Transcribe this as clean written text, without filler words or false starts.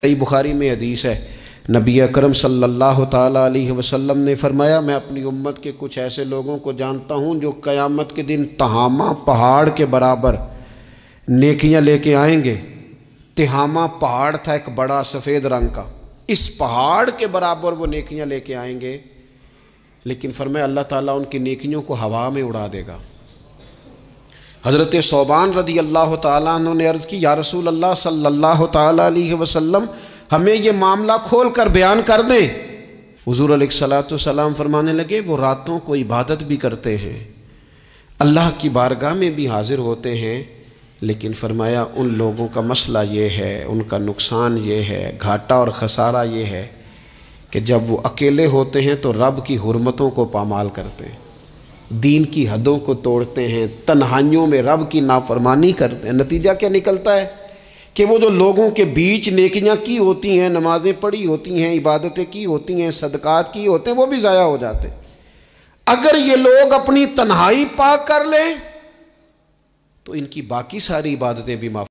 صحیح بخاری میں حدیث ہے، نبی اکرم صلی اللہ تعالیٰ علیہ وسلم نے فرمایا، میں اپنی امت کے کچھ ایسے لوگوں کو جانتا ہوں جو قیامت کے دن تہامہ پہاڑ کے برابر نیکیاں لے کے آئیں گے۔ تہامہ پہاڑ تھا ایک بڑا سفید رنگ کا، اس پہاڑ کے برابر وہ نیکیاں لے کے آئیں گے، لیکن فرمایا اللہ تعالیٰ ان کی نیکیوں کو ہوا میں اڑا دے گا۔ حضرت ثوبان رضی اللہ تعالیٰ عنہ نے عرض کی، یا رسول اللہ صلی اللہ تعالیٰ علیہ وسلم ہمیں یہ معاملہ کھول کر بیان کر دیں۔ حضور علیہ الصلوۃ والسلام فرمانے لگے، وہ راتوں کو عبادت بھی کرتے ہیں، اللہ کی بارگاہ میں بھی حاضر ہوتے ہیں، لیکن فرمایا ان لوگوں کا مسئلہ یہ ہے، ان کا نقصان یہ ہے، گھاٹا اور خسارہ یہ ہے کہ جب وہ اکیلے ہوتے ہیں تو رب کی حرمتوں کو پامال کرتے ہیں، دین کی حدوں کو توڑتے ہیں، تنہائیوں میں رب کی نافرمانی کرتے ہیں۔ نتیجہ کیا نکلتا ہے کہ وہ جو لوگوں کے بیچ نیکیاں کی ہوتی ہیں، نمازیں پڑھی ہوتی ہیں، عبادتیں کی ہوتی ہیں، صدقات کی ہوتے ہیں، وہ بھی ضائع ہو جاتے ہیں۔ اگر یہ لوگ اپنی تنہائی پاک کر لیں تو ان کی باقی ساری عبادتیں بھی معاف